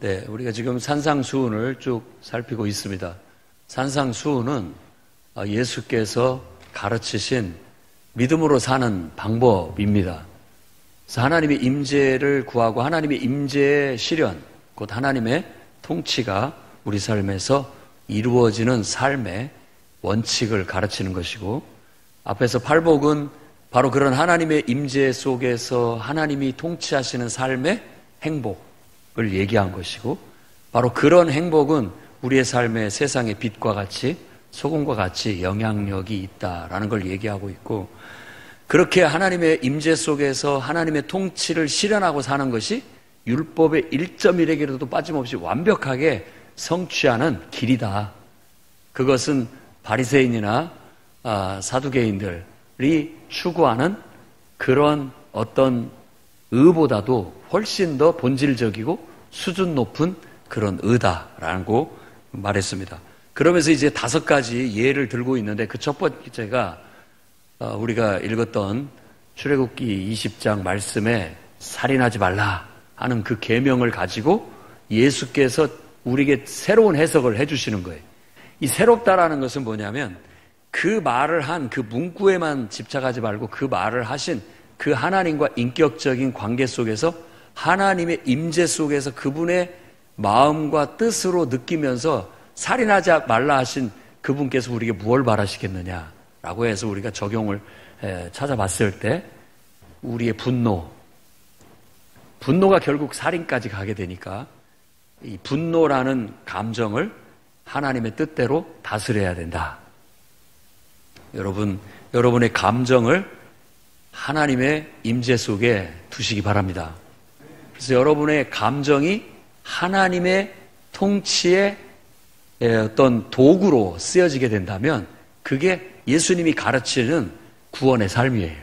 네, 우리가 지금 산상수훈을 쭉 살피고 있습니다. 산상수훈은 예수께서 가르치신 믿음으로 사는 방법입니다. 그래서 하나님의 임재를 구하고 하나님의 임재의 실현, 곧 하나님의 통치가 우리 삶에서 이루어지는 삶의 원칙을 가르치는 것이고, 앞에서 팔복은 바로 그런 하나님의 임재 속에서 하나님이 통치하시는 삶의 행복을 얘기한 것이고, 바로 그런 행복은 우리의 삶의 세상의 빛과 같이 소금과 같이 영향력이 있다라는 걸 얘기하고 있고, 그렇게 하나님의 임재 속에서 하나님의 통치를 실현하고 사는 것이 율법의 1.1에게도 빠짐없이 완벽하게 성취하는 길이다. 그것은 바리새인이나 사두개인들이 추구하는 그런 어떤 의보다도 훨씬 더 본질적이고 수준 높은 그런 의다라고 말했습니다. 그러면서 이제 5가지 예를 들고 있는데, 그 첫 번째가 우리가 읽었던 출애굽기 20장 말씀에 살인하지 말라 하는 그 계명을 가지고 예수께서 우리에게 새로운 해석을 해주시는 거예요. 이 새롭다라는 것은 뭐냐면, 그 말을 한 그 문구에만 집착하지 말고 그 말을 하신 그 하나님과 인격적인 관계 속에서 하나님의 임재 속에서 그분의 마음과 뜻으로 느끼면서 살인하지 말라 하신 그분께서 우리에게 무엇을 바라시겠느냐라고 해서 우리가 적용을 찾아봤을 때, 우리의 분노가 결국 살인까지 가게 되니까 이 분노라는 감정을 하나님의 뜻대로 다스려야 된다. 여러분의 감정을 하나님의 임재 속에 두시기 바랍니다. 그래서 여러분의 감정이 하나님의 통치의 어떤 도구로 쓰여지게 된다면 그게 예수님이 가르치는 구원의 삶이에요.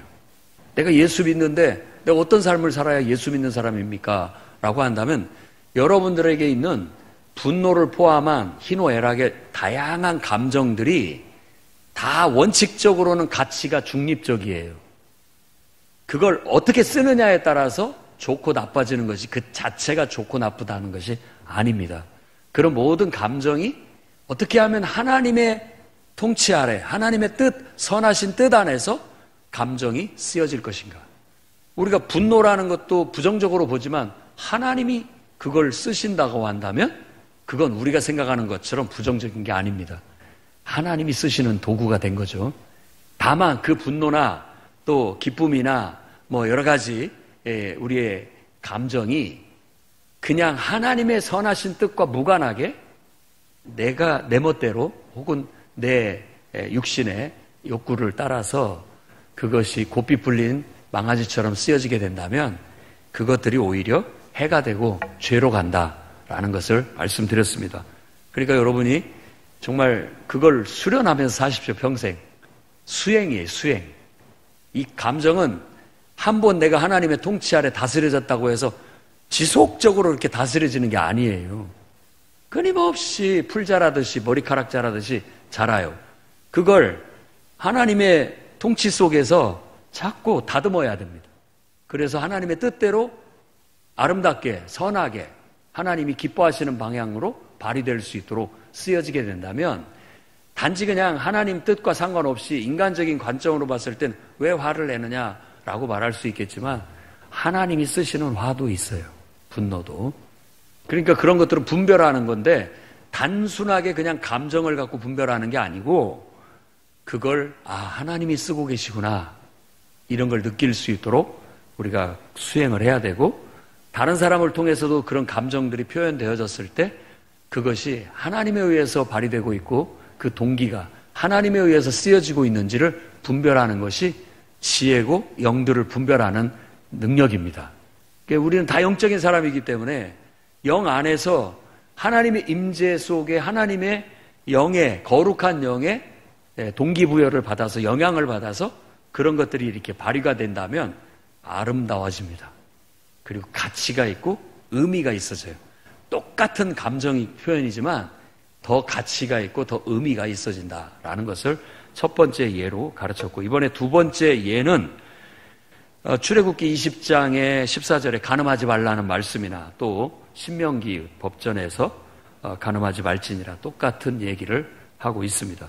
내가 예수 믿는데 내가 어떤 삶을 살아야 예수 믿는 사람입니까? 라고 한다면 여러분들에게 있는 분노를 포함한 희노애락의 다양한 감정들이 다 원칙적으로는 가치가 중립적이에요. 그걸 어떻게 쓰느냐에 따라서 좋고 나빠지는 것이 그 자체가 좋고 나쁘다는 것이 아닙니다. 그런 모든 감정이 어떻게 하면 하나님의 통치 아래, 하나님의 뜻, 선하신 뜻 안에서 감정이 쓰여질 것인가. 우리가 분노라는 것도 부정적으로 보지만 하나님이 그걸 쓰신다고 한다면 그건 우리가 생각하는 것처럼 부정적인 게 아닙니다. 하나님이 쓰시는 도구가 된 거죠. 다만 그 분노나 또 기쁨이나 뭐 여러 가지 우리의 감정이 그냥 하나님의 선하신 뜻과 무관하게 내가 내 멋대로 혹은 내 육신의 욕구를 따라서 그것이 고삐 풀린 망아지처럼 쓰여지게 된다면 그것들이 오히려 해가 되고 죄로 간다라는 것을 말씀드렸습니다. 그러니까 여러분이 정말 그걸 수련하면서 사십시오. 평생. 수행이에요. 수행. 이 감정은 한번 내가 하나님의 통치 아래 다스려졌다고 해서 지속적으로 이렇게 다스려지는 게 아니에요. 끊임없이 풀 자라듯이 머리카락 자라듯이 자라요. 그걸 하나님의 통치 속에서 자꾸 다듬어야 됩니다. 그래서 하나님의 뜻대로 아름답게 선하게 하나님이 기뻐하시는 방향으로 발휘될 수 있도록 쓰여지게 된다면 단지 그냥 하나님 뜻과 상관없이 인간적인 관점으로 봤을 땐 왜 화를 내느냐라고 말할 수 있겠지만 하나님이 쓰시는 화도 있어요. 분노도. 그러니까 그런 것들은 분별하는 건데 단순하게 그냥 감정을 갖고 분별하는 게 아니고 그걸 하나님이 쓰고 계시구나 이런 걸 느낄 수 있도록 우리가 수행을 해야 되고, 다른 사람을 통해서도 그런 감정들이 표현되어졌을 때 그것이 하나님에 의해서 발휘되고 있고 그 동기가 하나님에 의해서 쓰여지고 있는지를 분별하는 것이 지혜고 영들을 분별하는 능력입니다. 그러니까 우리는 다 영적인 사람이기 때문에 영 안에서 하나님의 임재 속에 하나님의 영의 거룩한 영의 동기부여를 받아서 영향을 받아서 그런 것들이 이렇게 발휘가 된다면 아름다워집니다. 그리고 가치가 있고 의미가 있어져요. 똑같은 감정이 표현이지만 더 가치가 있고 더 의미가 있어진다라는 것을 첫 번째 예로 가르쳤고, 이번에 두 번째 예는 출애굽기 20장의 14절에 간음하지 말라는 말씀이나 또 신명기 법전에서 간음하지 말지니라 똑같은 얘기를 하고 있습니다.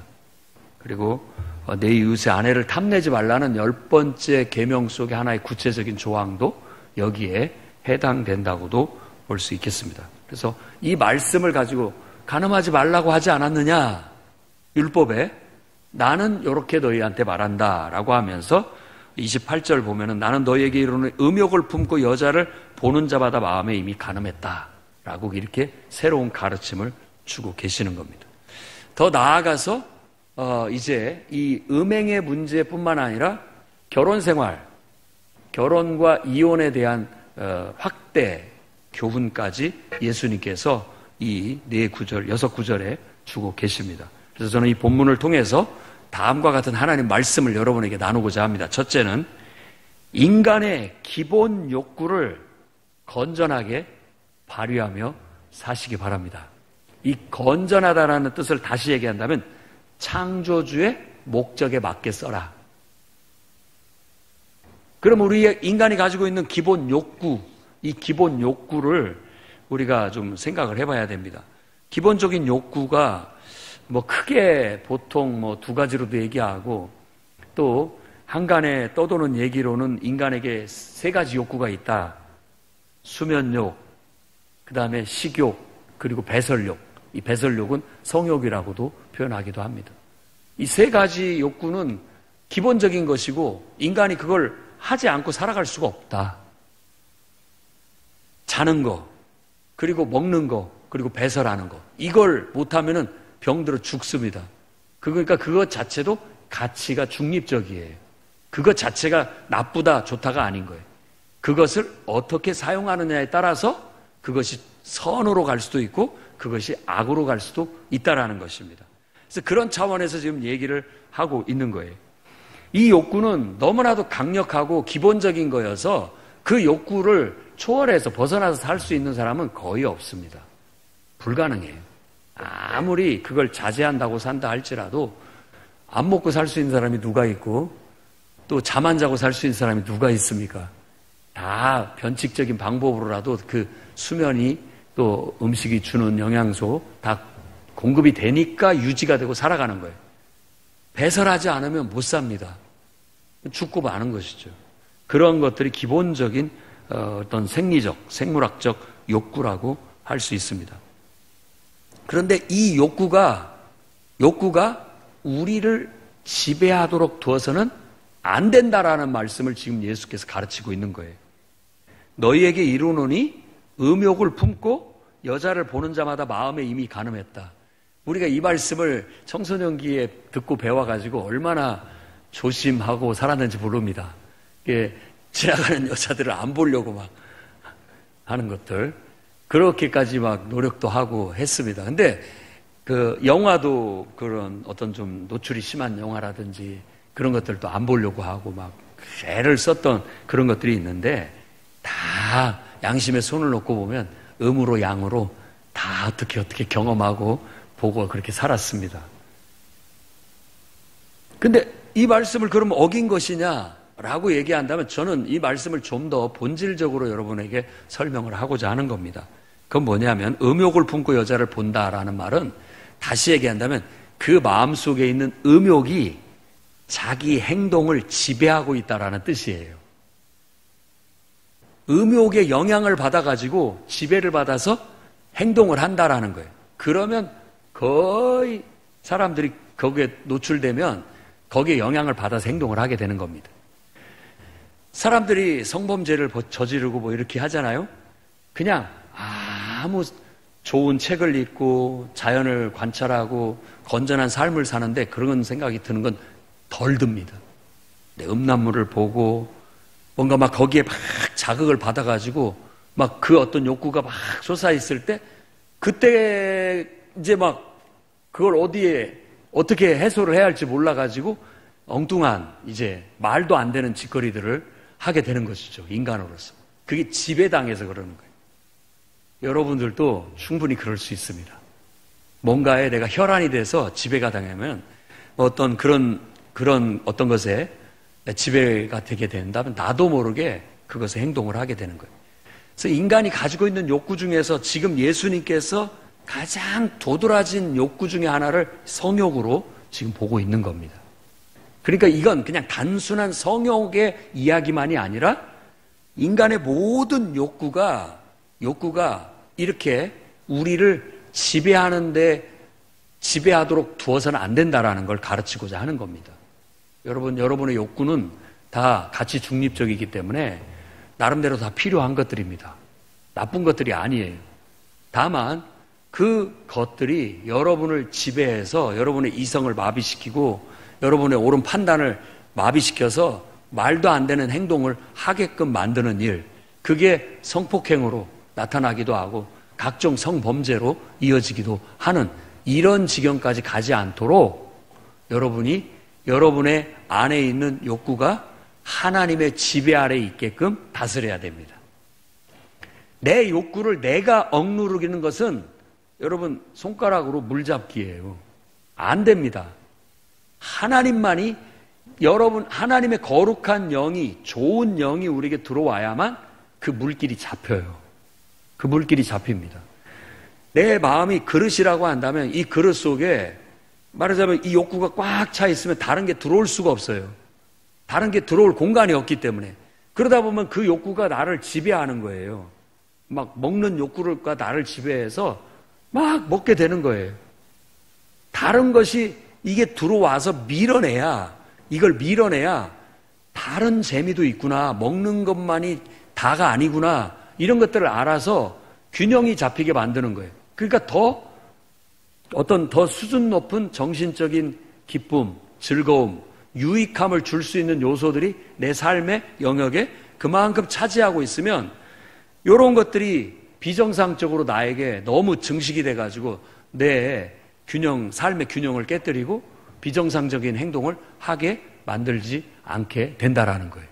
그리고 내 이웃의 아내를 탐내지 말라는 10번째 계명 속의 하나의 구체적인 조항도 여기에 해당된다고도 볼 수 있겠습니다. 그래서 이 말씀을 가지고 간음하지 말라고 하지 않았느냐? 율법에 나는 이렇게 너희한테 말한다 라고 하면서 28절 보면은 나는 너희에게 이르노니 음욕을 품고 여자를 보는 자마다 마음에 이미 간음했다 라고 이렇게 새로운 가르침을 주고 계시는 겁니다. 더 나아가서 이제 이 음행의 문제뿐만 아니라 결혼 생활, 결혼과 이혼에 대한 확대 교훈까지 예수님께서 이 4구절, 6구절에 주고 계십니다. 그래서 저는 이 본문을 통해서 다음과 같은 하나님 말씀을 여러분에게 나누고자 합니다. 첫째는 인간의 기본 욕구를 건전하게 발휘하며 사시기 바랍니다. 이 건전하다라는 뜻을 다시 얘기한다면 창조주의 목적에 맞게 써라. 그럼 우리 인간이 가지고 있는 기본 욕구, 이 기본 욕구를 우리가 좀 생각을 해봐야 됩니다. 기본적인 욕구가 크게 보통 2가지로도 얘기하고 또 한간에 떠도는 얘기로는 인간에게 3가지 욕구가 있다. 수면욕, 그 다음에 식욕, 그리고 배설욕. 이 배설욕은 성욕이라고도 표현하기도 합니다. 이 3가지 욕구는 기본적인 것이고 인간이 그걸 하지 않고 살아갈 수가 없다. 자는 거, 그리고 먹는 거, 그리고 배설하는 거. 이걸 못하면은 병들어 죽습니다. 그러니까 그것 자체도 가치가 중립적이에요. 그것 자체가 나쁘다, 좋다가 아닌 거예요. 그것을 어떻게 사용하느냐에 따라서 그것이 선으로 갈 수도 있고 그것이 악으로 갈 수도 있다라는 것입니다. 그래서 그런 차원에서 지금 얘기를 하고 있는 거예요. 이 욕구는 너무나도 강력하고 기본적인 거여서 그 욕구를 초월해서 벗어나서 살 수 있는 사람은 거의 없습니다. 불가능해요. 아무리 그걸 자제한다고 산다 할지라도 안 먹고 살 수 있는 사람이 누가 있고 또 잠 안 자고 살 수 있는 사람이 누가 있습니까? 다 변칙적인 방법으로라도 그 수면이 또 음식이 주는 영양소 다 공급이 되니까 유지가 되고 살아가는 거예요. 배설하지 않으면 못 삽니다. 죽고 마는 것이죠. 그런 것들이 기본적인 어떤 생리적, 생물학적 욕구라고 할 수 있습니다. 그런데 이 욕구가 우리를 지배하도록 두어서는 안 된다라는 말씀을 지금 예수께서 가르치고 있는 거예요. 너희에게 이르노니 음욕을 품고 여자를 보는 자마다 마음에 이미 간음했다. 우리가 이 말씀을 청소년기에 듣고 배워가지고 얼마나 조심하고 살았는지 모릅니다. 지나가는 여자들을 안 보려고 막 하는 것들. 그렇게까지 막 노력도 하고 했습니다. 근데 그 영화도 그런 어떤 좀 노출이 심한 영화라든지 그런 것들도 안 보려고 하고 막 애를 썼던 그런 것들이 있는데 다 양심에 손을 놓고 보면 음으로 양으로 다 어떻게 경험하고 보고 그렇게 살았습니다. 근데 이 말씀을 그럼 어긴 것이냐라고 얘기한다면 저는 이 말씀을 좀 더 본질적으로 여러분에게 설명을 하고자 하는 겁니다. 그건 뭐냐면 음욕을 품고 여자를 본다라는 말은 다시 얘기한다면 그 마음속에 있는 음욕이 자기 행동을 지배하고 있다라는 뜻이에요. 음욕의 영향을 받아가지고 지배를 받아서 행동을 한다라는 거예요. 그러면 거의 사람들이 거기에 노출되면 거기에 영향을 받아서 행동을 하게 되는 겁니다. 사람들이 성범죄를 저지르고 이렇게 하잖아요. 그냥 아무 좋은 책을 읽고 자연을 관찰하고 건전한 삶을 사는데 그런 생각이 드는 건 덜 듭니다. 음란물을 보고 뭔가 막 거기에 막 자극을 받아가지고 막 그 어떤 욕구가 막 솟아있을 때 그때 이제 막 그걸 어떻게 해소를 해야 할지 몰라가지고 엉뚱한 이제 말도 안 되는 짓거리들을 하게 되는 것이죠. 인간으로서. 그게 지배당해서 그러는 거예요. 여러분들도 충분히 그럴 수 있습니다. 뭔가에 내가 혈안이 돼서 지배가 당하면 어떤 그런 어떤 것에 지배가 되게 된다면 나도 모르게 그것에 행동을 하게 되는 거예요. 그래서 인간이 가지고 있는 욕구 중에서 지금 예수님께서 가장 도드라진 욕구 중에 하나를 성욕으로 지금 보고 있는 겁니다. 그러니까 이건 그냥 단순한 성욕의 이야기만이 아니라 인간의 모든 욕구가 이렇게 우리를 지배하도록 두어서는 안 된다라는 걸 가르치고자 하는 겁니다. 여러분의 욕구는 다 가치 중립적이기 때문에 나름대로 다 필요한 것들입니다. 나쁜 것들이 아니에요. 다만 그 것들이 여러분을 지배해서 여러분의 이성을 마비시키고 여러분의 옳은 판단을 마비시켜서 말도 안 되는 행동을 하게끔 만드는 일, 그게 성폭행으로 나타나기도 하고 각종 성범죄로 이어지기도 하는 이런 지경까지 가지 않도록 여러분이 여러분의 안에 있는 욕구가 하나님의 지배 아래 있게끔 다스려야 됩니다. 내 욕구를 내가 억누르기는 것은 여러분 손가락으로 물잡기예요. 안 됩니다. 하나님만이 하나님의 거룩한 영이, 좋은 영이 우리에게 들어와야만 그 물길이 잡혀요. 그 물길이 잡힙니다. 내 마음이 그릇이라고 한다면 이 그릇 속에 말하자면 이 욕구가 꽉 차 있으면 다른 게 들어올 수가 없어요. 다른 게 들어올 공간이 없기 때문에. 그러다 보면 그 욕구가 나를 지배하는 거예요. 막 먹는 욕구가 나를 지배해서 막 먹게 되는 거예요. 다른 것이 이게 들어와서 이걸 밀어내야 다른 재미도 있구나, 먹는 것만이 다가 아니구나, 이런 것들을 알아서 균형이 잡히게 만드는 거예요. 그러니까 더 수준 높은 정신적인 기쁨, 즐거움, 유익함을 줄 수 있는 요소들이 내 삶의 영역에 그만큼 차지하고 있으면 이런 것들이 비정상적으로 나에게 너무 증식이 돼가지고 내 삶의 균형을 깨뜨리고 비정상적인 행동을 하게 만들지 않게 된다라는 거예요.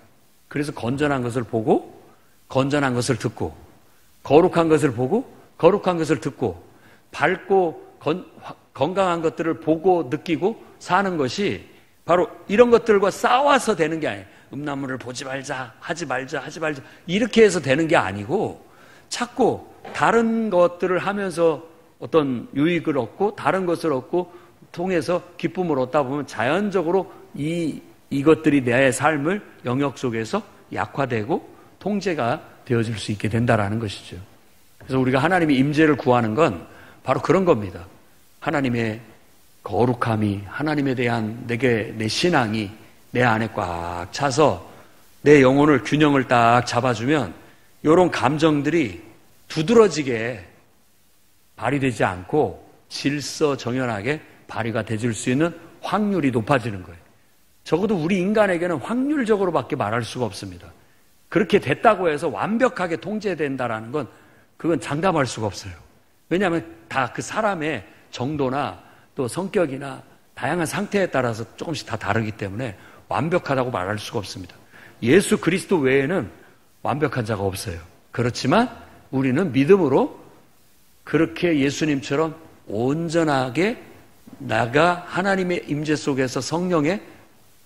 그래서 건전한 것을 보고 건전한 것을 듣고, 거룩한 것을 보고 거룩한 것을 듣고, 밝고 건강한 것들을 보고 느끼고 사는 것이 바로 이런 것들과 싸워서 되는 게 아니에요. 음란물을 보지 말자, 하지 말자 이렇게 해서 되는 게 아니고 자꾸 다른 것들을 하면서 어떤 유익을 얻고 다른 것을 얻고 통해서 기쁨을 얻다 보면 자연적으로 이것들이 내 삶을 영역 속에서 약화되고 통제가 되어질 수 있게 된다라는 것이죠. 그래서 우리가 하나님의 임재를 구하는 건 바로 그런 겁니다. 하나님의 거룩함이, 하나님에 대한 내 신앙이 내 안에 꽉 차서 내 영혼을 균형을 딱 잡아주면 이런 감정들이 두드러지게 발휘되지 않고 질서정연하게 발휘가 되질 수 있는 확률이 높아지는 거예요. 적어도 우리 인간에게는 확률적으로밖에 말할 수가 없습니다. 그렇게 됐다고 해서 완벽하게 통제된다라는 건 그건 장담할 수가 없어요. 왜냐하면 다 그 사람의 정도나 또 성격이나 다양한 상태에 따라서 조금씩 다 다르기 때문에 완벽하다고 말할 수가 없습니다. 예수 그리스도 외에는 완벽한 자가 없어요. 그렇지만 우리는 믿음으로 그렇게 예수님처럼 온전하게 나가 하나님의 임재 속에서 성령의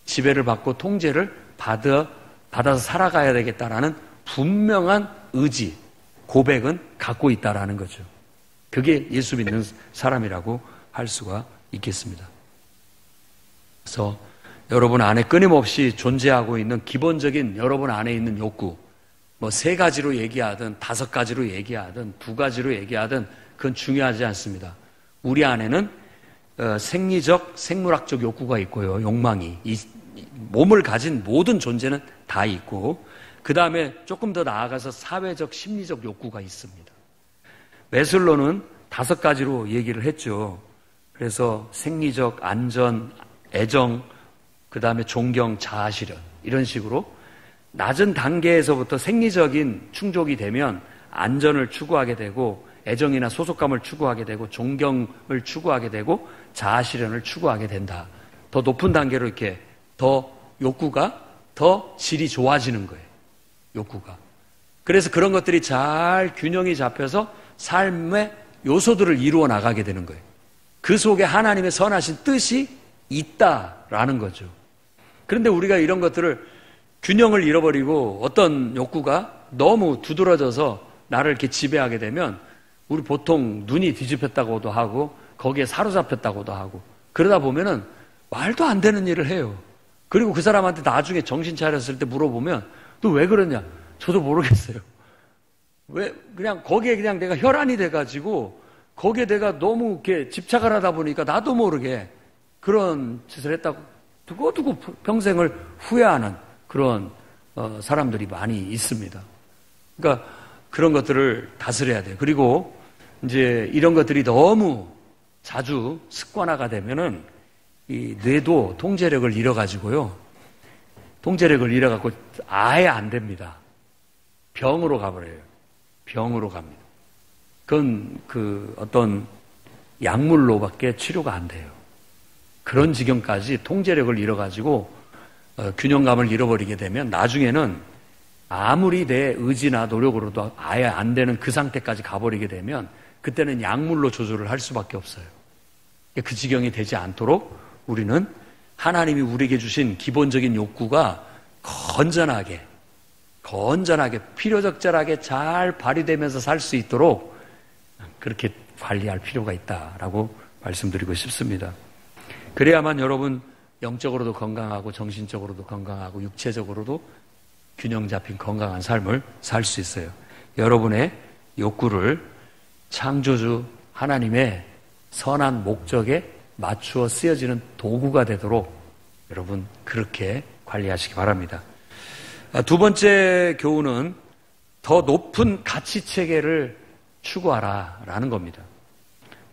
지배를 받고 통제를 받아서 살아가야 되겠다라는 분명한 의지, 고백은 갖고 있다라는 거죠. 그게 예수 믿는 사람이라고 할 수가 있겠습니다. 그래서 여러분 안에 끊임없이 존재하고 있는 기본적인 여러분 안에 있는 욕구, 뭐 3가지로 얘기하든 5가지로 얘기하든 2가지로 얘기하든 그건 중요하지 않습니다. 우리 안에는 생리적, 생물학적 욕구가 있고요. 욕망이. 이 몸을 가진 모든 존재는 다 있고, 그 다음에 조금 더 나아가서 사회적, 심리적 욕구가 있습니다. 매슬로는 5가지로 얘기를 했죠. 그래서 생리적, 안전, 애정, 그 다음에 존경, 자아실현, 이런 식으로 낮은 단계에서부터 생리적인 충족이 되면 안전을 추구하게 되고, 애정이나 소속감을 추구하게 되고, 존경을 추구하게 되고, 자아실현을 추구하게 된다. 더 높은 단계로 이렇게 더 욕구가 더 질이 좋아지는 거예요. 욕구가. 그래서 그런 것들이 잘 균형이 잡혀서 삶의 요소들을 이루어 나가게 되는 거예요. 그 속에 하나님의 선하신 뜻이 있다라는 거죠. 그런데 우리가 이런 것들을 균형을 잃어버리고 어떤 욕구가 너무 두드러져서 나를 이렇게 지배하게 되면 우리 보통 눈이 뒤집혔다고도 하고 거기에 사로잡혔다고도 하고 그러다 보면은 말도 안 되는 일을 해요. 그리고 그 사람한테 나중에 정신 차렸을 때 물어보면 너 왜 그러냐? 저도 모르겠어요. 왜 그냥 거기에 그냥 내가 혈안이 돼가지고 거기에 내가 너무 이렇게 집착을 하다 보니까 나도 모르게 그런 짓을 했다고 두고 평생을 후회하는 그런 사람들이 많이 있습니다. 그러니까 그런 것들을 다스려야 돼요. 그리고 이제 이런 것들이 너무 자주 습관화가 되면은 이 뇌도 통제력을 잃어가지고요. 통제력을 잃어갖고 아예 안 됩니다. 병으로 가버려요. 병으로 갑니다. 그건 그 어떤 약물로밖에 치료가 안 돼요. 그런 지경까지 통제력을 잃어가지고 균형감을 잃어버리게 되면 나중에는 아무리 내 의지나 노력으로도 아예 안 되는 그 상태까지 가버리게 되면 그때는 약물로 조절을 할 수밖에 없어요. 그 지경이 되지 않도록 우리는 하나님이 우리에게 주신 기본적인 욕구가 건전하게 필요적절하게 잘 발휘되면서 살 수 있도록 그렇게 관리할 필요가 있다라고 말씀드리고 싶습니다. 그래야만 여러분 영적으로도 건강하고 정신적으로도 건강하고 육체적으로도 균형 잡힌 건강한 삶을 살 수 있어요. 여러분의 욕구를 창조주 하나님의 선한 목적에 맞추어 쓰여지는 도구가 되도록 여러분 그렇게 관리하시기 바랍니다. 두 번째 교훈은 더 높은 가치 체계를 추구하라라는 겁니다.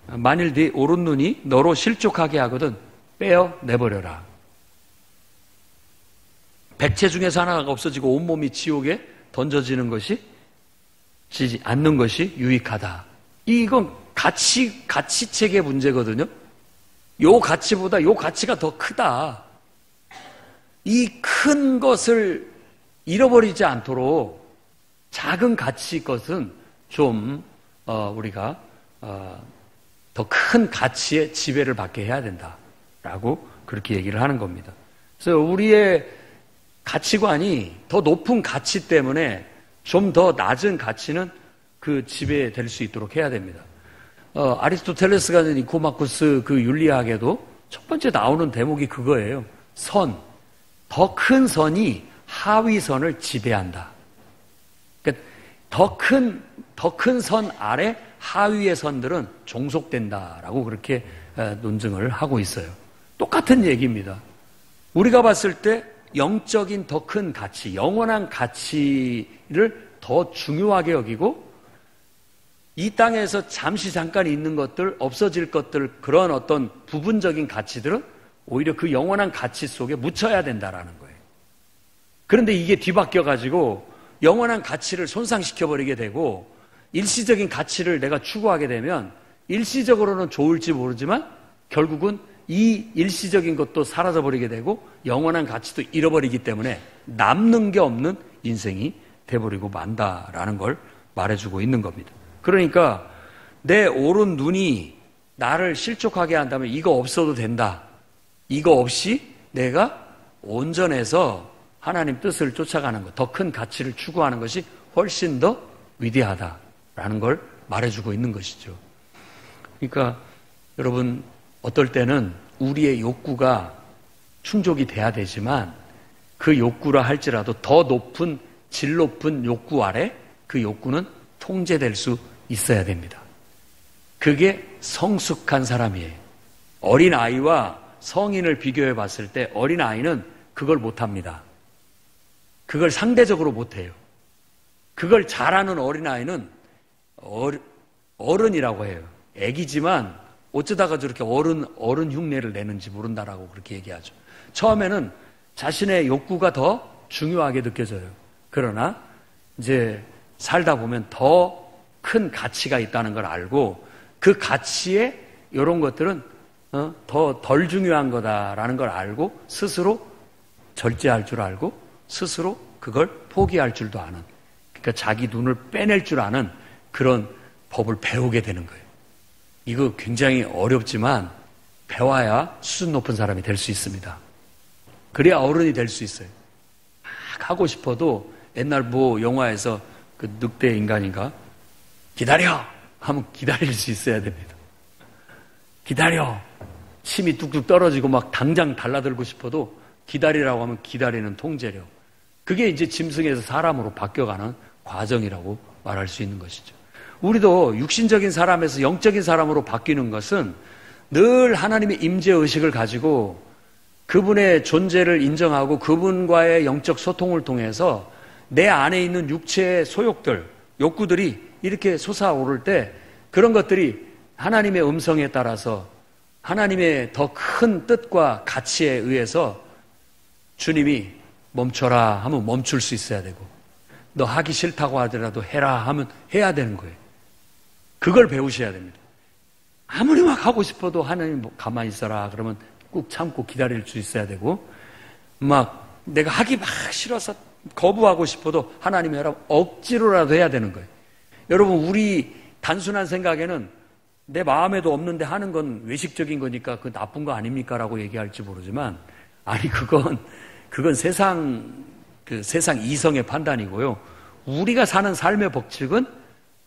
만일 네 오른눈이 너로 실족하게 하거든 빼어 내버려라. 백체 중에서 하나가 없어지고 온몸이 지옥에 던져지는 것이 지지 않는 것이 유익하다. 이건 가치 체계 문제거든요. 요 가치보다 요 가치가 더 크다. 이 큰 것을 잃어버리지 않도록 작은 가치 것은 좀 우리가 더 큰 가치의 지배를 받게 해야 된다라고 그렇게 얘기를 하는 겁니다. 그래서 우리의 가치관이 더 높은 가치 때문에 좀 더 낮은 가치는 그 지배될 수 있도록 해야 됩니다. 아리스토텔레스가 낸 니코마코스 그 윤리학에도 첫 번째 나오는 대목이 그거예요. 선. 더 큰 선이 하위 선을 지배한다. 그러니까 더 큰 선 아래 하위의 선들은 종속된다라고 그렇게 논증을 하고 있어요. 똑같은 얘기입니다. 우리가 봤을 때 영적인 더 큰 가치, 영원한 가치를 더 중요하게 여기고 이 땅에서 잠깐 있는 것들, 없어질 것들, 그런 어떤 부분적인 가치들은 오히려 그 영원한 가치 속에 묻혀야 된다라는 거예요. 그런데 이게 뒤바뀌어가지고 영원한 가치를 손상시켜버리게 되고 일시적인 가치를 내가 추구하게 되면 일시적으로는 좋을지 모르지만 결국은 이 일시적인 것도 사라져버리게 되고 영원한 가치도 잃어버리기 때문에 남는 게 없는 인생이 돼버리고 만다라는 걸 말해주고 있는 겁니다. 그러니까 내 오른 눈이 나를 실족하게 한다면 이거 없어도 된다. 이거 없이 내가 온전해서 하나님 뜻을 쫓아가는 것, 더 큰 가치를 추구하는 것이 훨씬 더 위대하다라는 걸 말해주고 있는 것이죠. 그러니까 여러분 어떨 때는 우리의 욕구가 충족이 돼야 되지만 그 욕구라 할지라도 더 높은 질 높은 욕구 아래 그 욕구는 통제될 수 있어야 됩니다. 그게 성숙한 사람이에요. 어린아이와 성인을 비교해 봤을 때 어린아이는 그걸 못합니다. 그걸 상대적으로 못해요. 그걸 잘하는 어린아이는 어른이라고 해요. 애기지만 어쩌다가 저렇게 어른 흉내를 내는지 모른다라고 그렇게 얘기하죠. 처음에는 자신의 욕구가 더 중요하게 느껴져요. 그러나 이제 살다 보면 더 큰 가치가 있다는 걸 알고 그 가치에 이런 것들은 더 덜 중요한 거다라는 걸 알고 스스로 절제할 줄 알고 스스로 그걸 포기할 줄도 아는, 그러니까 자기 눈을 빼낼 줄 아는 그런 법을 배우게 되는 거예요. 이거 굉장히 어렵지만 배워야 수준 높은 사람이 될 수 있습니다. 그래야 어른이 될 수 있어요. 막 하고 싶어도 옛날 뭐 영화에서 그 늑대 인간인가 기다려! 하면 기다릴 수 있어야 됩니다. 기다려! 침이 뚝뚝 떨어지고 막 당장 달라들고 싶어도 기다리라고 하면 기다리는 통제력. 그게 이제 짐승에서 사람으로 바뀌어가는 과정이라고 말할 수 있는 것이죠. 우리도 육신적인 사람에서 영적인 사람으로 바뀌는 것은 늘 하나님의 임재의식을 가지고 그분의 존재를 인정하고 그분과의 영적 소통을 통해서 내 안에 있는 육체의 소욕들, 욕구들이 이렇게 솟아오를 때 그런 것들이 하나님의 음성에 따라서 하나님의 더 큰 뜻과 가치에 의해서 주님이 멈춰라 하면 멈출 수 있어야 되고 너 하기 싫다고 하더라도 해라 하면 해야 되는 거예요. 그걸 배우셔야 됩니다. 아무리 막 하고 싶어도 하나님 가만히 있어라 그러면 꾹 참고 기다릴 수 있어야 되고 막 내가 하기 막 싫어서 거부하고 싶어도 하나님이 해라 억지로라도 해야 되는 거예요. 여러분 우리 단순한 생각에는 내 마음에도 없는데 하는 건 외식적인 거니까 그 나쁜 거 아닙니까? 라고 얘기할지 모르지만 아니 그건 세상 이성의 판단이고요. 우리가 사는 삶의 법칙은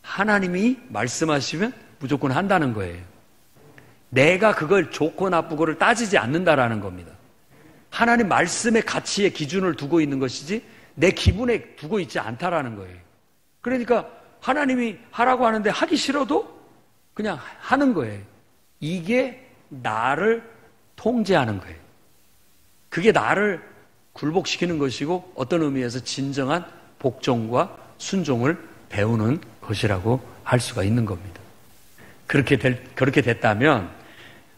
하나님이 말씀하시면 무조건 한다는 거예요. 내가 그걸 좋고 나쁘고를 따지지 않는다라는 겁니다. 하나님 말씀의 가치의 기준을 두고 있는 것이지 내 기분에 두고 있지 않다라는 거예요. 그러니까 하나님이 하라고 하는데 하기 싫어도 그냥 하는 거예요. 이게 나를 통제하는 거예요. 그게 나를 굴복시키는 것이고 어떤 의미에서 진정한 복종과 순종을 배우는 것이라고 할 수가 있는 겁니다. 그렇게 됐다면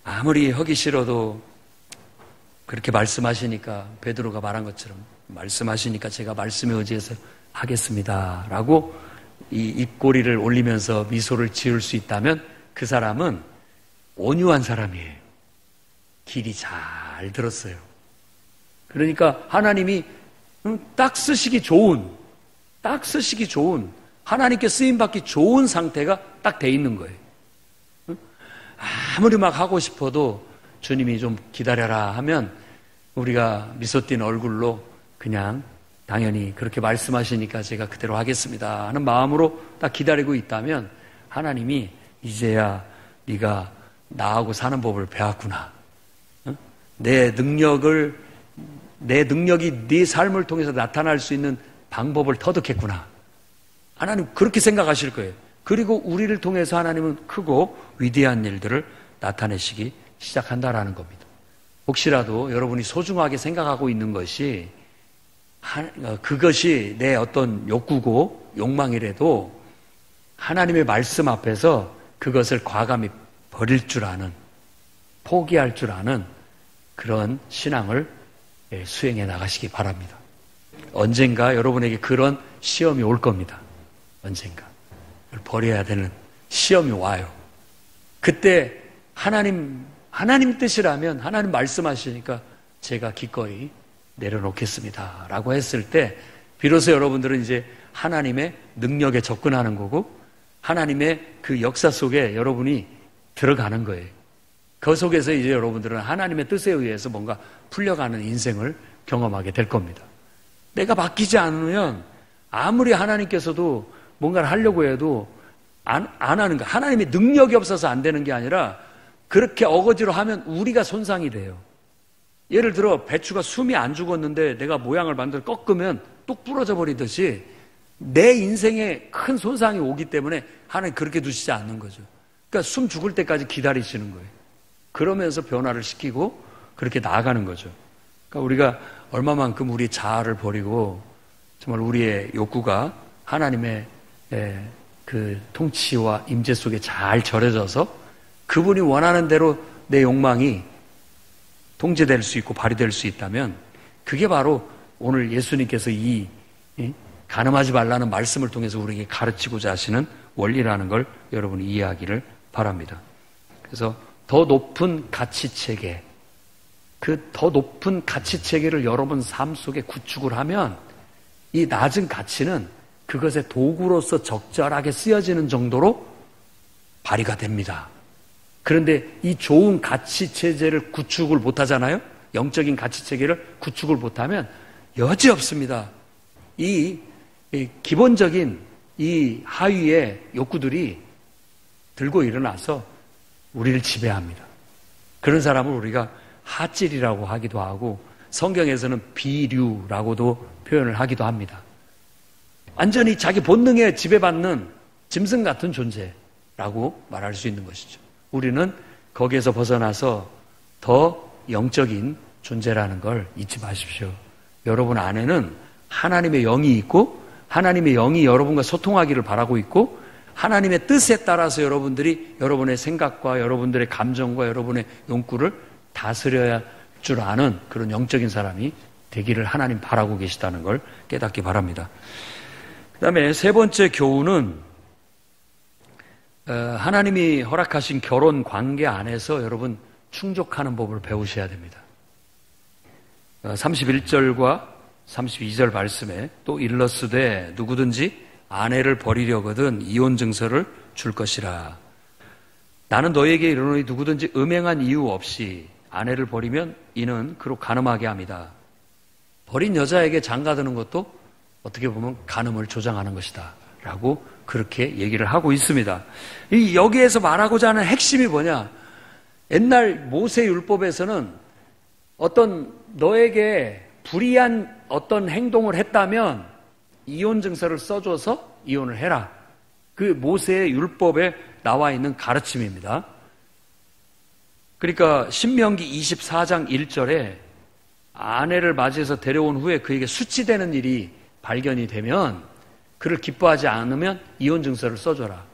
아무리 하기 싫어도 그렇게 말씀하시니까 베드로가 말한 것처럼 말씀하시니까 제가 말씀에 의지해서 하겠습니다 라고 이 입꼬리를 올리면서 미소를 지을 수 있다면 그 사람은 온유한 사람이에요. 길이 잘 들었어요. 그러니까 하나님이 딱 쓰시기 좋은 하나님께 쓰임받기 좋은 상태가 딱 돼 있는 거예요. 아무리 막 하고 싶어도 주님이 좀 기다려라 하면 우리가 미소 띤 얼굴로 그냥 당연히 그렇게 말씀하시니까 제가 그대로 하겠습니다 하는 마음으로 딱 기다리고 있다면 하나님이 이제야 네가 나하고 사는 법을 배웠구나. 내 능력이 네 삶을 통해서 나타날 수 있는 방법을 터득했구나. 하나님 그렇게 생각하실 거예요. 그리고 우리를 통해서 하나님은 크고 위대한 일들을 나타내시기 시작한다라는 겁니다. 혹시라도 여러분이 소중하게 생각하고 있는 것이 그것이 내 어떤 욕구고 욕망이라도 하나님의 말씀 앞에서 그것을 과감히 버릴 줄 아는, 포기할 줄 아는 그런 신앙을 수행해 나가시기 바랍니다. 언젠가 여러분에게 그런 시험이 올 겁니다. 언젠가 버려야 되는 시험이 와요. 그때 하나님 뜻이라면 하나님 말씀하시니까 제가 기꺼이 내려놓겠습니다 라고 했을 때 비로소 여러분들은 이제 하나님의 능력에 접근하는 거고 하나님의 그 역사 속에 여러분이 들어가는 거예요. 그 속에서 이제 여러분들은 하나님의 뜻에 의해서 뭔가 풀려가는 인생을 경험하게 될 겁니다. 내가 바뀌지 않으면 아무리 하나님께서도 뭔가를 하려고 해도 안 하는 거야. 하나님의 능력이 없어서 안 되는 게 아니라 그렇게 어거지로 하면 우리가 손상이 돼요. 예를 들어 배추가 숨이 안 죽었는데 내가 모양을 만들어 꺾으면 뚝 부러져 버리듯이 내 인생에 큰 손상이 오기 때문에 하나님 그렇게 두시지 않는 거죠. 그러니까 숨 죽을 때까지 기다리시는 거예요. 그러면서 변화를 시키고 그렇게 나아가는 거죠. 그러니까 우리가 얼마만큼 우리 자아를 버리고 정말 우리의 욕구가 하나님의 그 통치와 임재 속에 잘 절여져서 그분이 원하는 대로 내 욕망이 통제될 수 있고 발휘될 수 있다면 그게 바로 오늘 예수님께서 이 간음하지 말라는 말씀을 통해서 우리에게 가르치고자 하시는 원리라는 걸 여러분이 이해하기를 바랍니다. 그래서 더 높은 가치체계, 그 더 높은 가치체계를 여러분 삶 속에 구축을 하면 이 낮은 가치는 그것의 도구로서 적절하게 쓰여지는 정도로 발휘가 됩니다. 그런데 이 좋은 가치체제를 구축을 못하잖아요? 영적인 가치체계를 구축을 못하면 여지없습니다. 이 기본적인 이 하위의 욕구들이 들고 일어나서 우리를 지배합니다. 그런 사람을 우리가 하찔이라고 하기도 하고 성경에서는 비류라고도 표현을 하기도 합니다. 완전히 자기 본능에 지배받는 짐승 같은 존재라고 말할 수 있는 것이죠. 우리는 거기에서 벗어나서 더 영적인 존재라는 걸 잊지 마십시오. 여러분 안에는 하나님의 영이 있고 하나님의 영이 여러분과 소통하기를 바라고 있고 하나님의 뜻에 따라서 여러분들이 여러분의 생각과 여러분들의 감정과 여러분의 욕구를 다스려야 줄 아는 그런 영적인 사람이 되기를 하나님 바라고 계시다는 걸 깨닫기 바랍니다. 그 다음에 세 번째 교훈은 하나님이 허락하신 결혼 관계 안에서 여러분 충족하는 법을 배우셔야 됩니다. 31절과 32절 말씀에 또 일러스되 누구든지 아내를 버리려거든 이혼 증서를 줄 것이라. 나는 너에게 이르노니 누구든지 음행한 이유 없이 아내를 버리면 이는 그로 간음하게 합니다. 버린 여자에게 장가드는 것도 어떻게 보면 간음을 조장하는 것이다 라고 그렇게 얘기를 하고 있습니다. 여기에서 말하고자 하는 핵심이 뭐냐? 옛날 모세율법에서는 어떤 너에게 불의한 어떤 행동을 했다면 이혼 증서를 써줘서 이혼을 해라. 그 모세의 율법에 나와 있는 가르침입니다. 그러니까 신명기 24장 1절에 아내를 맞이해서 데려온 후에 그에게 수치되는 일이 발견이 되면 그를 기뻐하지 않으면 이혼 증서를 써줘라.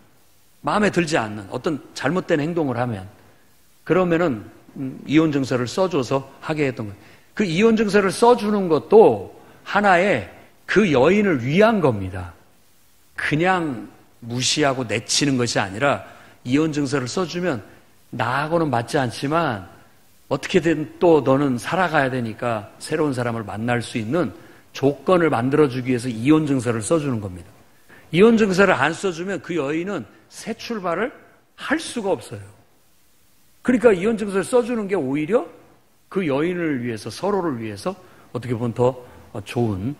마음에 들지 않는 어떤 잘못된 행동을 하면 그러면은 이혼 증서를 써줘서 하게 했던 거예요. 그 이혼 증서를 써주는 것도 하나의 그 여인을 위한 겁니다. 그냥 무시하고 내치는 것이 아니라 이혼 증서를 써주면 나하고는 맞지 않지만 어떻게든 또 너는 살아가야 되니까 새로운 사람을 만날 수 있는 조건을 만들어주기 위해서 이혼 증서를 써주는 겁니다. 이혼 증서를 안 써주면 그 여인은 새 출발을 할 수가 없어요. 그러니까 이혼 증서를 써주는 게 오히려 그 여인을 위해서 서로를 위해서 어떻게 보면 더 좋은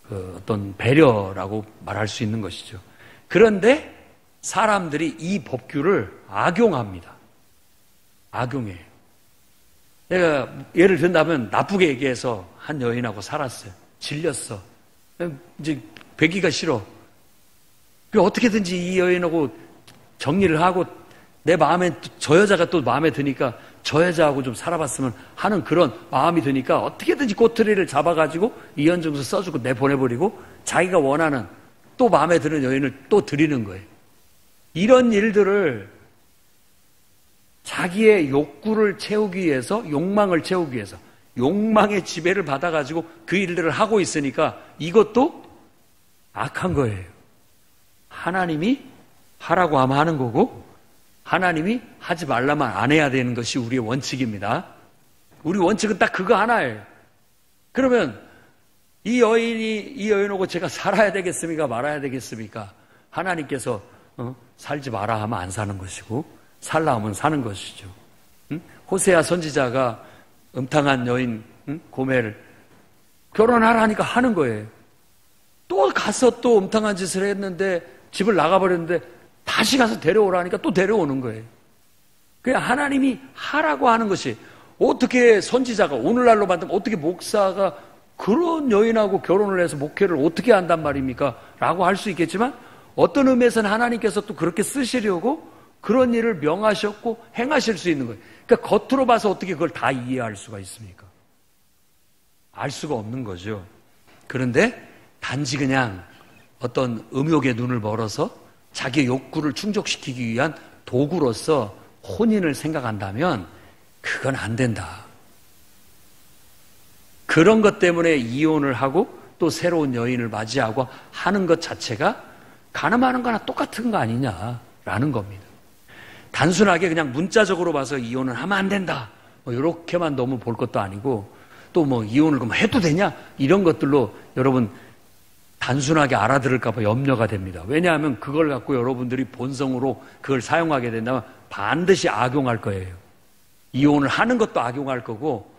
어떤 배려라고 말할 수 있는 것이죠. 그런데 사람들이 이 법규를 악용합니다. 악용해요. 내가 예를 든다면 나쁘게 얘기해서 한 여인하고 살았어요. 질렸어. 이제 뵈기가 싫어. 어떻게든지 이 여인하고 정리를 하고 내 마음에 저 여자가 또 마음에 드니까 저 여자하고 좀 살아봤으면 하는 그런 마음이 드니까 어떻게든지 꼬투리를 잡아가지고 이혼증서 써주고 내보내버리고 자기가 원하는 또 마음에 드는 여인을 또 드리는 거예요. 이런 일들을 자기의 욕구를 채우기 위해서, 욕망을 채우기 위해서, 욕망의 지배를 받아가지고 그 일들을 하고 있으니까 이것도 악한 거예요. 하나님이 하라고 하면 하는 거고 하나님이 하지 말라면 안 해야 되는 것이 우리의 원칙입니다. 우리 원칙은 딱 그거 하나예요. 그러면 이 여인하고 제가 살아야 되겠습니까? 말아야 되겠습니까? 하나님께서 살지 마라 하면 안 사는 것이고 살라 하면 사는 것이죠. 호세아 선지자가 음탕한 여인 고멜을 결혼하라 하니까 하는 거예요. 또 가서 또 음탕한 짓을 했는데 집을 나가버렸는데 다시 가서 데려오라니까 또 데려오는 거예요. 그냥 하나님이 하라고 하는 것이 어떻게 선지자가 오늘날로 만들면 어떻게 목사가 그런 여인하고 결혼을 해서 목회를 어떻게 한단 말입니까? 라고 할 수 있겠지만 어떤 의미에서는 하나님께서 또 그렇게 쓰시려고 그런 일을 명하셨고 행하실 수 있는 거예요. 그러니까 겉으로 봐서 어떻게 그걸 다 이해할 수가 있습니까? 알 수가 없는 거죠. 그런데 단지 그냥 어떤 음욕의 눈을 멀어서 자기의 욕구를 충족시키기 위한 도구로서 혼인을 생각한다면 그건 안 된다. 그런 것 때문에 이혼을 하고 또 새로운 여인을 맞이하고 하는 것 자체가 간음하는 거나 똑같은 거 아니냐라는 겁니다. 단순하게 그냥 문자적으로 봐서 이혼을 하면 안 된다. 이렇게만 너무 볼 것도 아니고 또 이혼을 그럼 해도 되냐? 이런 것들로 여러분 단순하게 알아들을까 봐 염려가 됩니다. 왜냐하면 그걸 갖고 여러분들이 본성으로 그걸 사용하게 된다면 반드시 악용할 거예요. 이혼을 하는 것도 악용할 거고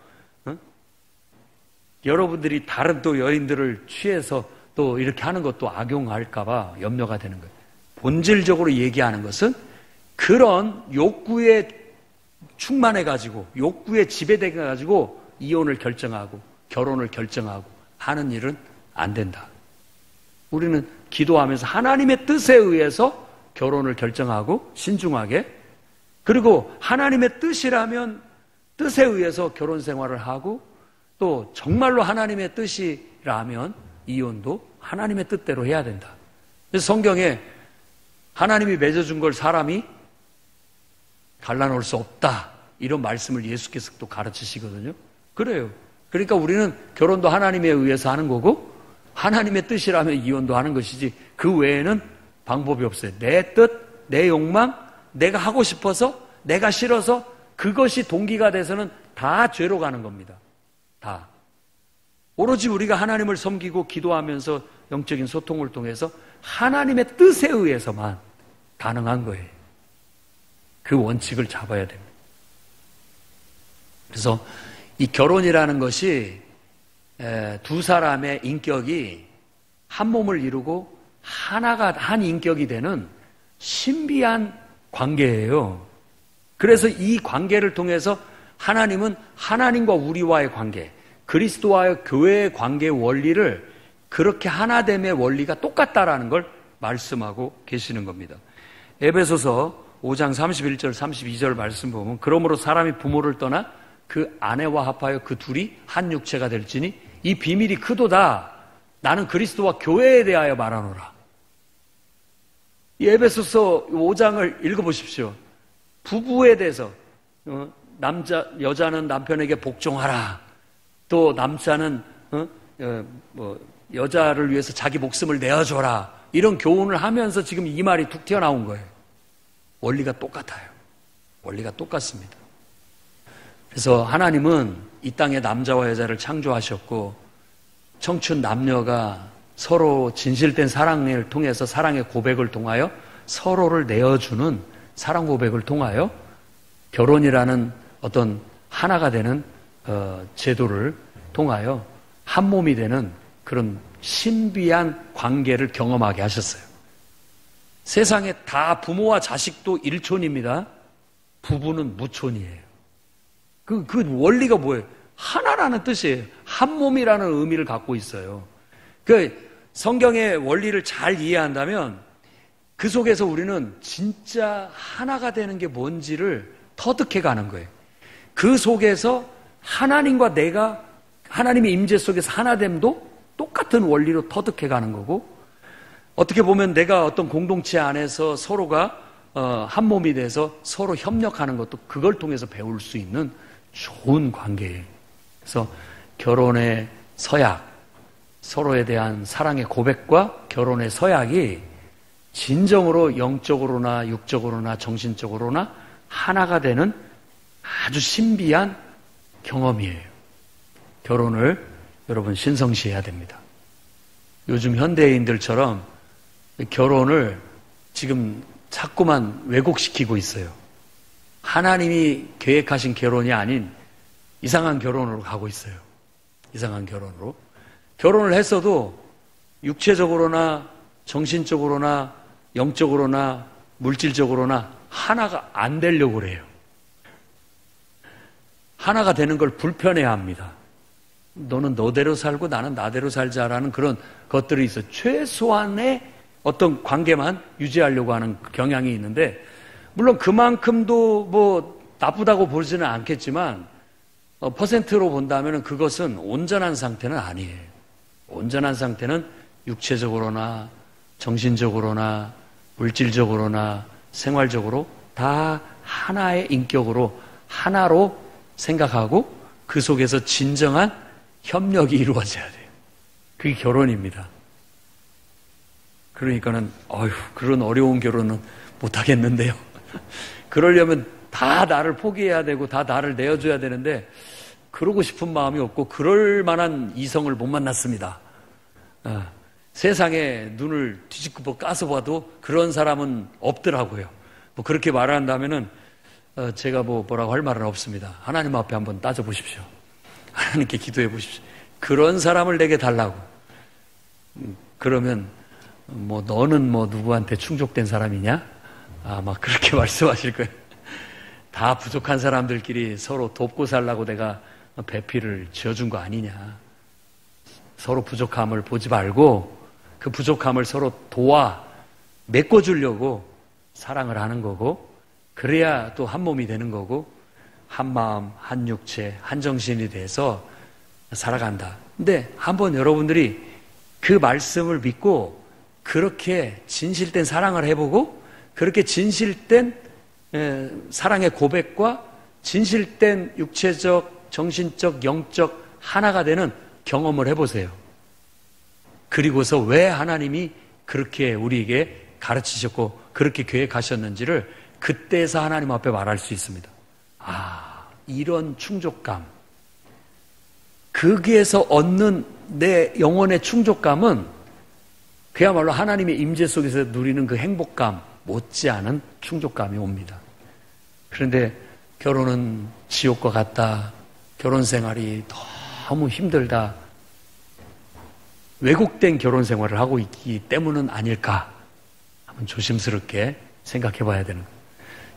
여러분들이 다른 또 여인들을 취해서 또 이렇게 하는 것도 악용할까봐 염려가 되는 거예요. 본질적으로 얘기하는 것은 그런 욕구에 충만해가지고, 욕구에 지배돼가지고 이혼을 결정하고 결혼을 결정하고 하는 일은 안 된다. 우리는 기도하면서 하나님의 뜻에 의해서 결혼을 결정하고 신중하게, 그리고 하나님의 뜻이라면 뜻에 의해서 결혼 생활을 하고, 또 정말로 하나님의 뜻이라면 이혼도 하나님의 뜻대로 해야 된다. 그래서 성경에 하나님이 맺어준 걸 사람이 갈라놓을 수 없다, 이런 말씀을 예수께서 또 가르치시거든요. 그래요. 그러니까 우리는 결혼도 하나님에 의해서 하는 거고, 하나님의 뜻이라면 이혼도 하는 것이지, 그 외에는 방법이 없어요. 내 뜻, 내 욕망, 내가 하고 싶어서, 내가 싫어서, 그것이 동기가 돼서는 다 죄로 가는 겁니다. 다. 오로지 우리가 하나님을 섬기고 기도하면서 영적인 소통을 통해서 하나님의 뜻에 의해서만 가능한 거예요. 그 원칙을 잡아야 됩니다. 그래서 이 결혼이라는 것이 두 사람의 인격이 한 몸을 이루고 하나가 한 인격이 되는 신비한 관계예요. 그래서 이 관계를 통해서 하나님은 하나님과 우리와의 관계, 그리스도와의 교회의 관계의 원리를 그렇게 하나됨의 원리가 똑같다라는 걸 말씀하고 계시는 겁니다. 에베소서 5장 31절 32절 말씀 보면, 그러므로 사람이 부모를 떠나 그 아내와 합하여 그 둘이 한 육체가 될지니 이 비밀이 크도다. 나는 그리스도와 교회에 대하여 말하노라. 이 에베소서 5장을 읽어보십시오. 부부에 대해서 여자는 남편에게 복종하라. 또 남자는 여자를 위해서 자기 목숨을 내어줘라. 이런 교훈을 하면서 지금 이 말이 툭 튀어나온 거예요. 원리가 똑같아요. 원리가 똑같습니다. 그래서 하나님은 이 땅에 남자와 여자를 창조하셨고, 청춘 남녀가 서로 진실된 사랑을 통해서, 사랑의 고백을 통하여 서로를 내어주는 사랑 고백을 통하여 결혼이라는 어떤 하나가 되는 제도를 통하여 한 몸이 되는 그런 신비한 관계를 경험하게 하셨어요. 세상에 다 부모와 자식도 일촌입니다. 부부는 무촌이에요. 그 원리가 뭐예요? 하나라는 뜻이에요. 한 몸이라는 의미를 갖고 있어요. 그 성경의 원리를 잘 이해한다면 그 속에서 우리는 진짜 하나가 되는 게 뭔지를 터득해 가는 거예요. 그 속에서 하나님과 내가 하나님의 임재 속에서 하나됨도 똑같은 원리로 터득해 가는 거고, 어떻게 보면 내가 어떤 공동체 안에서 서로가 한 몸이 돼서 서로 협력하는 것도 그걸 통해서 배울 수 있는 좋은 관계예요. 그래서 결혼의 서약, 서로에 대한 사랑의 고백과 결혼의 서약이 진정으로 영적으로나 육적으로나 정신적으로나 하나가 되는 아주 신비한 경험이에요. 결혼을 여러분 신성시해야 됩니다. 요즘 현대인들처럼 결혼을 지금 자꾸만 왜곡시키고 있어요. 하나님이 계획하신 결혼이 아닌 이상한 결혼으로 가고 있어요. 이상한 결혼으로. 결혼을 했어도 육체적으로나 정신적으로나 영적으로나 물질적으로나 하나가 안 되려고 그래요. 하나가 되는 걸 불편해합니다. 너는 너대로 살고 나는 나대로 살자라는 그런 것들이 있어요. 최소한의 어떤 관계만 유지하려고 하는 경향이 있는데, 물론 그만큼도 뭐 나쁘다고 보지는 않겠지만 퍼센트로 본다면 그것은 온전한 상태는 아니에요. 온전한 상태는 육체적으로나 정신적으로나 물질적으로나 생활적으로 다 하나의 인격으로 하나로 생각하고 그 속에서 진정한 협력이 이루어져야 돼요. 그게 결혼입니다. 그러니까는 그런 어려운 결혼은 못하겠는데요. 그러려면 다 나를 포기해야 되고 다 나를 내어줘야 되는데 그러고 싶은 마음이 없고 그럴 만한 이성을 못 만났습니다. 세상에 눈을 뒤집고 까서 봐도 그런 사람은 없더라고요. 뭐 그렇게 말한다면은 제가 뭐라고 할 말은 없습니다. 하나님 앞에 한번 따져보십시오. 하나님께 기도해 보십시오. 그런 사람을 내게 달라고. 그러면 뭐 너는 뭐 누구한테 충족된 사람이냐? 막 그렇게 말씀하실 거예요. 다 부족한 사람들끼리 서로 돕고 살라고 내가 배필을 지어준 거 아니냐. 서로 부족함을 보지 말고 그 부족함을 서로 도와 메꿔주려고 사랑을 하는 거고, 그래야 또 한 몸이 되는 거고, 한 마음, 한 육체, 한 정신이 돼서 살아간다. 근데 한번 여러분들이 그 말씀을 믿고 그렇게 진실된 사랑을 해보고, 그렇게 진실된 사랑의 고백과 진실된 육체적, 정신적, 영적 하나가 되는 경험을 해보세요. 그리고서 왜 하나님이 그렇게 우리에게 가르치셨고 그렇게 계획하셨는지를 그때에서 하나님 앞에 말할 수 있습니다. 이런 충족감, 거기에서 얻는 내 영혼의 충족감은 그야말로 하나님의 임재 속에서 누리는 그 행복감 못지않은 충족감이 옵니다. 그런데 결혼은 지옥과 같다, 결혼 생활이 너무 힘들다, 왜곡된 결혼 생활을 하고 있기 때문은 아닐까? 한번 조심스럽게 생각해 봐야 되는 거예요.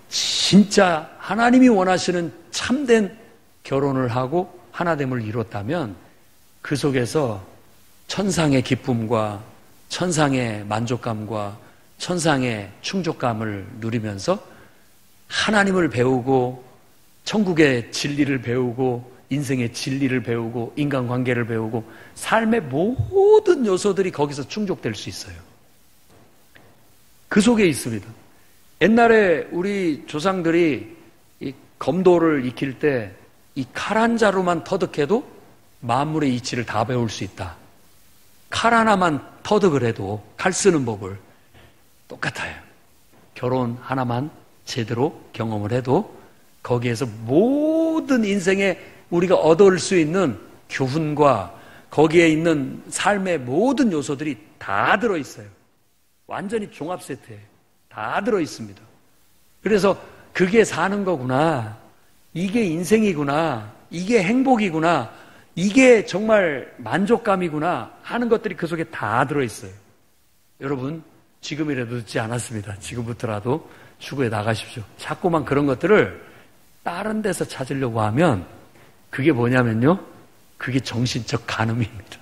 진짜 하나님이 원하시는 참된 결혼을 하고 하나됨을 이뤘다면 그 속에서 천상의 기쁨과 천상의 만족감과 천상의 충족감을 누리면서 하나님을 배우고 천국의 진리를 배우고 인생의 진리를 배우고 인간관계를 배우고 삶의 모든 요소들이 거기서 충족될 수 있어요. 그 속에 있습니다. 옛날에 우리 조상들이 이 검도를 익힐 때 이 칼 한 자루만 터득해도 만물의 이치를 다 배울 수 있다. 칼 하나만 터득을 해도 칼 쓰는 법을 똑같아요. 결혼 하나만 제대로 경험을 해도 거기에서 모든 인생에 우리가 얻을 수 있는 교훈과 거기에 있는 삶의 모든 요소들이 다 들어있어요. 완전히 종합 세트에 다 들어있습니다. 그래서 그게 사는 거구나, 이게 인생이구나, 이게 행복이구나, 이게 정말 만족감이구나 하는 것들이 그 속에 다 들어있어요. 여러분, 지금이라도 늦지 않았습니다. 지금부터라도 추구해 나가십시오. 자꾸만 그런 것들을 다른 데서 찾으려고 하면 그게 뭐냐면요, 그게 정신적 간음입니다.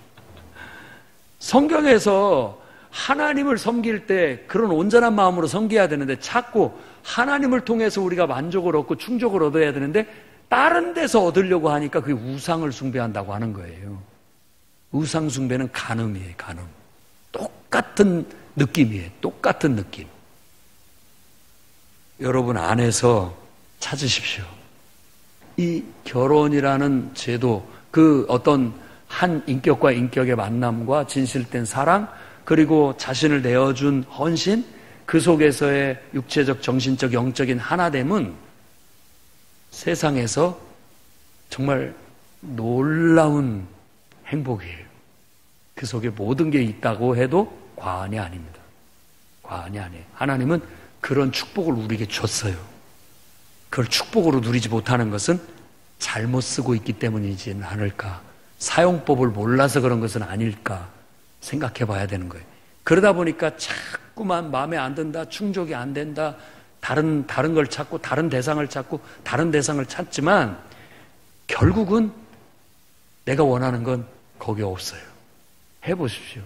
성경에서 하나님을 섬길 때 그런 온전한 마음으로 섬겨야 되는데 자꾸 하나님을 통해서 우리가 만족을 얻고 충족을 얻어야 되는데 다른 데서 얻으려고 하니까 그게 우상을 숭배한다고 하는 거예요. 우상 숭배는 간음이에요. 간음. 똑같은 느낌이에요. 똑같은 느낌. 여러분 안에서 찾으십시오. 이 결혼이라는 제도, 그 어떤 한 인격과 인격의 만남과 진실된 사랑, 그리고 자신을 내어준 헌신, 그 속에서의 육체적, 정신적, 영적인 하나됨은 세상에서 정말 놀라운 행복이에요. 그 속에 모든 게 있다고 해도 과언이 아닙니다. 과언이 아니에요. 하나님은 그런 축복을 우리에게 줬어요. 그걸 축복으로 누리지 못하는 것은 잘못 쓰고 있기 때문이지는 않을까, 사용법을 몰라서 그런 것은 아닐까 생각해 봐야 되는 거예요. 그러다 보니까 자꾸만 마음에 안 든다, 충족이 안 된다, 다른 걸 찾고 다른 대상을 찾고 다른 대상을 찾지만 결국은 내가 원하는 건 거기 없어요. 해보십시오.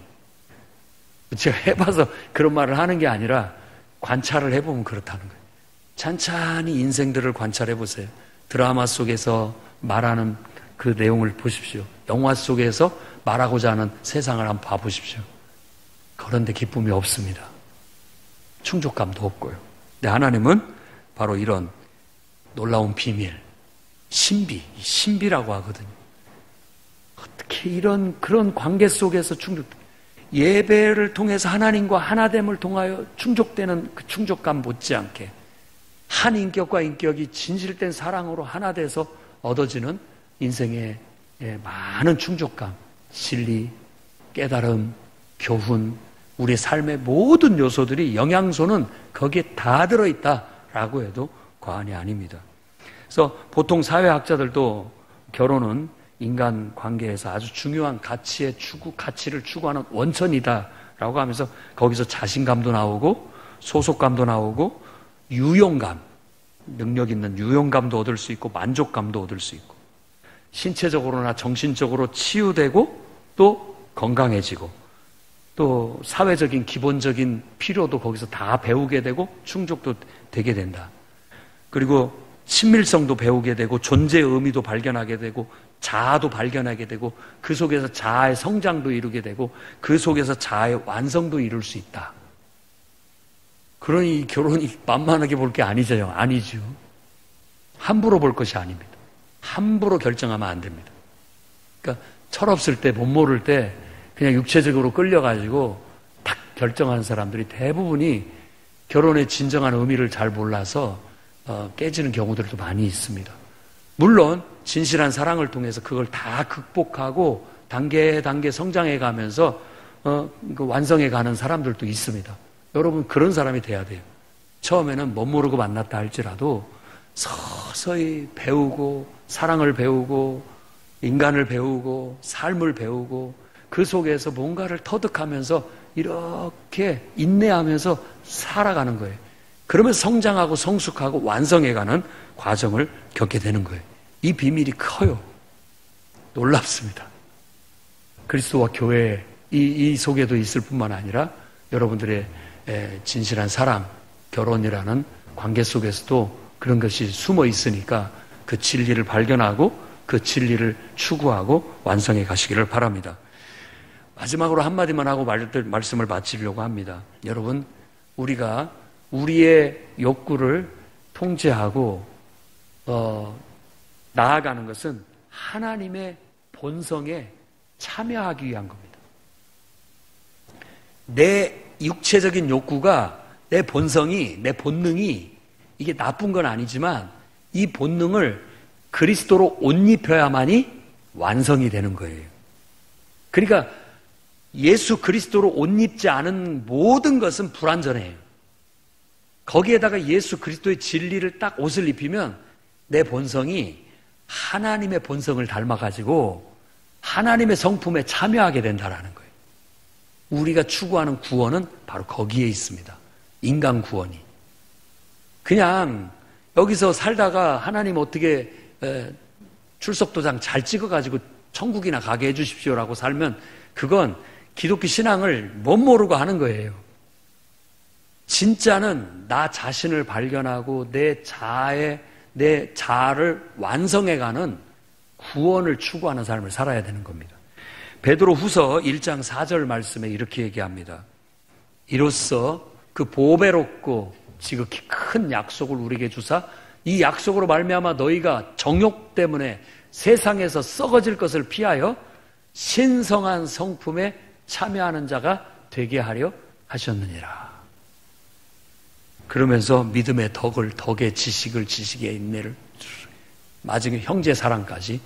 제가 해봐서 그런 말을 하는 게 아니라 관찰을 해보면 그렇다는 거예요. 찬찬히 인생들을 관찰해 보세요. 드라마 속에서 말하는 그 내용을 보십시오. 영화 속에서 말하고자 하는 세상을 한번 봐보십시오. 그런데 기쁨이 없습니다. 충족감도 없고요. 근데 하나님은 바로 이런 놀라운 비밀, 신비라고 하거든요. 어떻게 그런 관계 속에서 예배를 통해서 하나님과 하나됨을 통하여 충족되는 그 충족감 못지않게 한 인격과 인격이 진실된 사랑으로 하나 돼서 얻어지는 인생의 많은 충족감, 진리, 깨달음, 교훈, 우리의 삶의 모든 요소들이, 영양소는 거기에 다 들어있다라고 해도 과언이 아닙니다. 그래서 보통 사회학자들도 결혼은 인간 관계에서 아주 중요한 가치를 추구하는 원천이다라고 하면서 거기서 자신감도 나오고 소속감도 나오고 유용감, 능력 있는 유용감도 얻을 수 있고 만족감도 얻을 수 있고 신체적으로나 정신적으로 치유되고 또 건강해지고 또 사회적인 기본적인 필요도 거기서 다 배우게 되고 충족도 되게 된다. 그리고 친밀성도 배우게 되고 존재의 의미도 발견하게 되고 자아도 발견하게 되고 그 속에서 자아의 성장도 이루게 되고 그 속에서 자아의 완성도 이룰 수 있다. 그러니 결혼이 만만하게 볼 게 아니죠. 아니죠. 함부로 볼 것이 아닙니다. 함부로 결정하면 안 됩니다. 그러니까 철없을 때, 못 모를 때 그냥 육체적으로 끌려가지고 딱 결정하는 사람들이 대부분이 결혼의 진정한 의미를 잘 몰라서 깨지는 경우들도 많이 있습니다. 물론 진실한 사랑을 통해서 그걸 다 극복하고 단계 성장해 가면서 완성해 가는 사람들도 있습니다. 여러분 그런 사람이 돼야 돼요. 처음에는 못 모르고 만났다 할지라도 서서히 배우고 사랑을 배우고 인간을 배우고 삶을 배우고 그 속에서 뭔가를 터득하면서 이렇게 인내하면서 살아가는 거예요. 그러면서 성장하고 성숙하고 완성해가는 과정을 겪게 되는 거예요. 이 비밀이 커요. 놀랍습니다. 그리스도와 교회 이 속에도 있을 뿐만 아니라 여러분들의 진실한 사랑, 결혼이라는 관계 속에서도 그런 것이 숨어 있으니까 그 진리를 발견하고 그 진리를 추구하고 완성해 가시기를 바랍니다. 마지막으로 한마디만 하고 말씀을 마치려고 합니다. 여러분, 우리가 우리의 욕구를 통제하고 나아가는 것은 하나님의 본성에 참여하기 위한 겁니다. 내 육체적인 욕구가 내 본성이, 내 본능이 이게 나쁜 건 아니지만 이 본능을 그리스도로 옷 입혀야만이 완성이 되는 거예요. 그러니까 예수 그리스도로 옷 입지 않은 모든 것은 불완전해요. 거기에다가 예수 그리스도의 진리를 딱 옷을 입히면 내 본성이 하나님의 본성을 닮아가지고 하나님의 성품에 참여하게 된다는 거예요. 우리가 추구하는 구원은 바로 거기에 있습니다. 인간 구원이. 그냥 여기서 살다가 하나님 어떻게 출석도장 잘 찍어가지고 천국이나 가게 해주십시오라고 살면 그건 기독교 신앙을 못 모르고 하는 거예요. 진짜는 나 자신을 발견하고 내 자아를 완성해가는 구원을 추구하는 삶을 살아야 되는 겁니다. 베드로 후서 1장 4절 말씀에 이렇게 얘기합니다. 이로써 그 보배롭고 지극히 큰 약속을 우리에게 주사 이 약속으로 말미암아 너희가 정욕 때문에 세상에서 썩어질 것을 피하여 신성한 성품에 참여하는 자가 되게 하려 하셨느니라. 그러면서 믿음의 덕의 지식의 인내를 마지막에 형제 사랑까지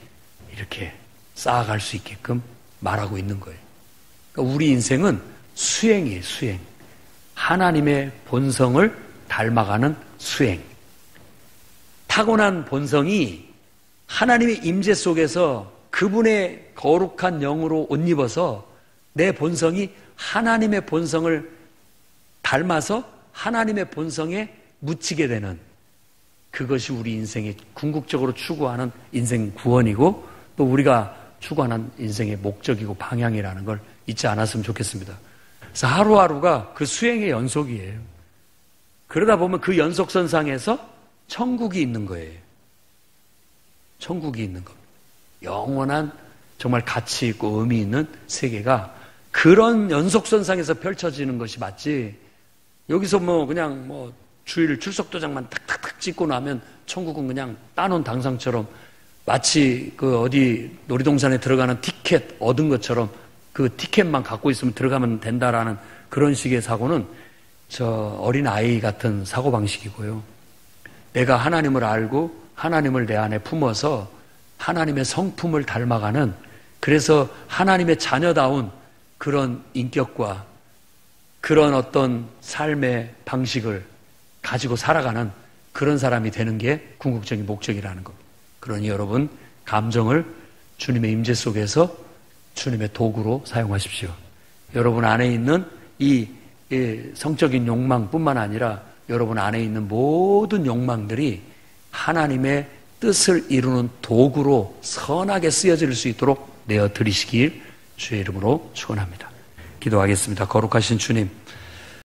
이렇게 쌓아갈 수 있게끔 말하고 있는 거예요. 그러니까 우리 인생은 수행이에요. 수행. 하나님의 본성을 닮아가는 수행. 타고난 본성이 하나님의 임재 속에서 그분의 거룩한 영으로 옷 입어서 내 본성이 하나님의 본성을 닮아서 하나님의 본성에 묻히게 되는 그것이 우리 인생의 궁극적으로 추구하는 인생 구원이고 또 우리가 추구하는 인생의 목적이고 방향이라는 걸 잊지 않았으면 좋겠습니다. 그래서 하루하루가 그 수행의 연속이에요. 그러다 보면 그 연속선상에서 천국이 있는 거예요. 천국이 있는 겁니다. 영원한 정말 가치 있고 의미 있는 세계가 그런 연속선상에서 펼쳐지는 것이 맞지. 여기서 그냥 주일 출석도장만 탁탁탁 찍고 나면 천국은 그냥 따놓은 당상처럼 마치 어디 놀이동산에 들어가는 티켓 얻은 것처럼 그 티켓만 갖고 있으면 들어가면 된다라는 그런 식의 사고는 어린 아이 같은 사고방식이고요. 내가 하나님을 알고 하나님을 내 안에 품어서 하나님의 성품을 닮아가는 그래서 하나님의 자녀다운 그런 인격과 그런 어떤 삶의 방식을 가지고 살아가는 그런 사람이 되는 게 궁극적인 목적이라는 것. 그러니 여러분 감정을 주님의 임재 속에서 주님의 도구로 사용하십시오. 여러분 안에 있는 이 성적인 욕망뿐만 아니라 여러분 안에 있는 모든 욕망들이 하나님의 뜻을 이루는 도구로 선하게 쓰여질 수 있도록 내어 드리시길 주의 이름으로 축원합니다. 기도하겠습니다. 거룩하신 주님,